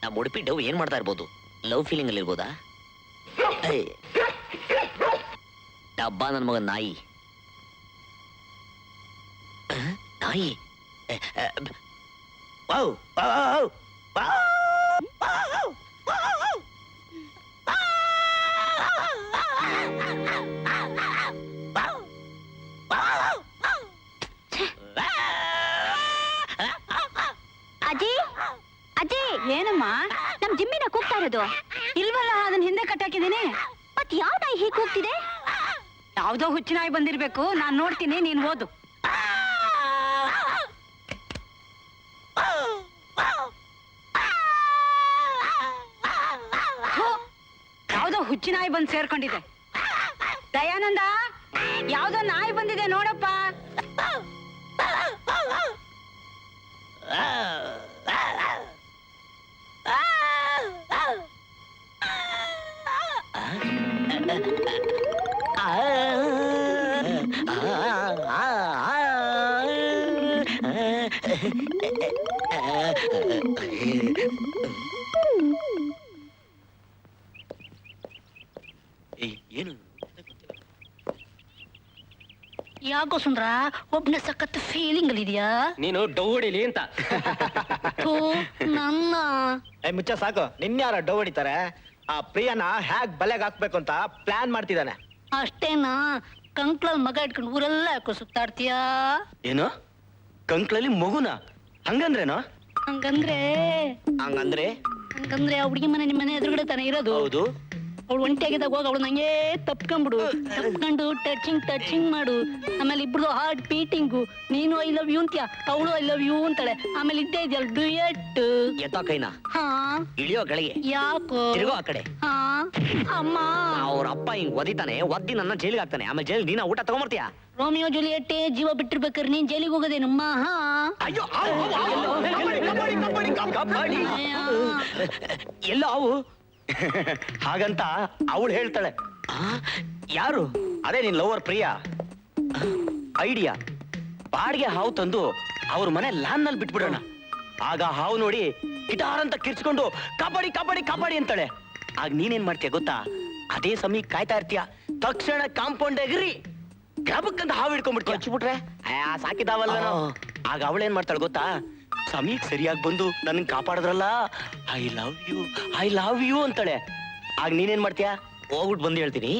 ನಮ್ಮ ಉಡುಪಿ ಡವ್ ಏನ್ ಮಾಡ್ತಾ ಇರ್ಬೋದು? ಲವ್ ಫೀಲಿಂಗ್ ಅಲ್ಲಿ ಇರ್ಬೋದಾ? ಡಬ್ಬ ನನ್ ಮಗ ನಾಯಿ. ನಾಯಿ ವಾವ್ ವಾವ್ ಅಜ್ಜಿ ಅಜ್ಜಿ, ಏನಮ್ಮ ನಮ್ ಜಿಮ್ಮಿನ ಕೂಗ್ತಾ ಇರೋದು? ಇಲ್ವಲ್ಲ, ಅದನ್ನ ಹಿಂದೆ ಕಟ್ಟಾಕಿದೀನಿ. ಮತ್ ಯಾವ ನಾಯಿ ಹೀಗೆ ಕೂಗ್ತಿದೆ? ಯಾವ್ದೋ ಹುಚ್ಚಿನಾಯಿ ಬಂದಿರ್ಬೇಕು. ನಾನ್ ನೋಡ್ತೀನಿ, ನೀನ್ ಓದು. ಯಾವ್ದೋ ಹುಚ್ಚಿನಾಯಿ ಬಂದ್ ಸೇರ್ಕೊಂಡಿದೆ. ದಯಾನಂದ, ಯಾವ್ದೋ ನಾಯಿ ಬಂದಿದೆ ನೋಡಪ್ಪ. ಏನು ಯಾಕೋ ಸುಂದ್ರ ಒಬ್ನ ಸಖತ್ ಫೀಲಿಂಗ್ ಅಲ್ಲಿ ಇದೆಯಾ? ನೀನು ಡವ್ ಹೊಡಿಲಿ ಅಂತ. ನನ್ನ ಮುಚ್ಚ ಸಾಕು. ನಿನ್ಯಾರ ಡವ್ ಹೊಡಿತಾರೆ? ಆ ಪ್ರಿಯನ ಹ್ಯಾಗ್ ಬಲೆಗ್ ಹಾಕ್ಬೇಕು ಅಂತ ಪ್ಲಾನ್ ಮಾಡ್ತಿದ್ದಾನೆ. ಅಷ್ಟೇನಾ? ಕಂಕ್ಳಲ್ ಮಗ ಇಟ್ಕೊಂಡು ಊರೆಲ್ಲ ಯಾಕೋ ಸುತ್ತಾಡ್ತೀಯಾ? ಏನು ಕಂಕ್ಳಲ್ಲಿ ಮಗುನ? ಹಂಗಂದ್ರೇನೋ? ಹಂಗಂದ್ರೆ ಹಂಗಂದ್ರೆ ಹಂಗಂದ್ರೆ ಆ ಹುಡುಗಿ ಮನೆ ನಿಮ್ಮನೆ ಎದುರುಗಡೆ ತಾನೆ ಇರೋದು. ಹೌದು. ಅವಳು ಒಂಟಿಯಾಗಿದ್ದಾಗ ಹೋಗಿ ಅವಳು ನಂಗೆ ತಪ್ಕೊಂಡ್ಬಿಡು. ತಪ್ಕೊಂಡು ಟಚಿಂಗ್ ಮಾಡು. ಆಮೇಲೆ ಇಬ್ರು ಹಾರ್ಟ್ ಬೀಟಿಂಗು. ನೀನು ಐ ಲವ್ ಯು ಅಂತ್ಯ, ಅವಳು ಐ ಲವ್ ಯು ಅಂತಾಳೆ. ಆಮೇಲೆ ಇದ್ದೇ ಇದೆಯಲ್ಲ ಡ್ಯೂಯೆಟ್. ಎತ್ತ ಕೈನಾ ಹಾ ಇಳಿಯೋ ಕೆಳಗೆ. ಯಾಕೋ? ತಿರುಗೋ ಆ ಕಡೆ. ಹಾ ಅಮ್ಮ, ಅವ್ರ ಅಪ್ಪ ಹಿಂಗ್ ಒದಿತಾನೆ, ಒದ್ದಿ ನನ್ನ ಜೈಲಿಗೆ ಹಾಕ್ತಾನೆ. ಆಮೇಲೆ ಜೈಲ್ ನೀನ ಊಟ ತಗೊಂಬರ್ತೀಯ. ರೋಮಿಯೋ ಜೂಲಿಯೆಟ್ಟೆ ಜೀವ ಬಿಟ್ಟಿರ್ಬೇಕಾರೆ ನೀನ್ ಜೈಲಿಗೆ ಹೋಗೋದೇನಮ್ಮ? ಹಾ ಅಯ್ಯೋ ಎಲ್ಲ ಅವು ಹಾಗಂತ ಅವಳು ಹೇಳ್ತಾಳೆ. ಯಾರು? ಅದೇ ನಿನ್ ಲವರ್ ಪ್ರಿಯಾ. ಐಡಿಯಾ, ಬಾಡಿಗೆ ಹಾವು ತಂದು ಅವ್ರ ಮನೆ ಲ್ಯಾನ್ ನಲ್ಲಿ ಬಿಟ್ಬಿಡೋಣ. ಆಗ ಹಾವು ನೋಡಿ ಗಿಟಾರ್ ಅಂತ ಕಿರ್ಚ್ಕೊಂಡು ಕಬಡ್ಡಿ ಕಬಡ್ಡಿ ಕಬಡ್ಡಿ ಅಂತಾಳೆ. ಆಗ ನೀನೇನ್ ಮಾಡ್ತೀಯ ಗೊತ್ತಾ? ಅದೇ ಸಮಯ ಕಾಯ್ತಾ ಇರ್ತೀಯ. ತಕ್ಷಣ ಕಾಂಪೌಂಡ್ ಎಗ್ರಿ ಗಬಕ್ಕಂತ ಹಾವು ಹಿಡ್ಕೊಂಡ್ಬಿಡ್ತೀಯ. ಹಚ್ಬಿಟ್ರೆ ಸಾಕಿದಾವಲ್ಲ. ಆಗ ಅವಳೇನ್ ಮಾಡ್ತಾಳೆ ಗೊತ್ತಾ? ಸಮಯಕ್ಕೆ ಸರಿಯಾಗಿ ಬಂದು ನನ್ನ ಕಾಪಾಡಿದ್ರಲ್ಲ, ಐ ಲವ್ ಯು ಅಂತಾಳೆ. ಆಗ ನೀನೇನ್ ಮಾಡ್ತೀಯ? ಹೋಗ್ಬಿಟ್ಟು ಬಂದು ಹೇಳ್ತೀನಿ.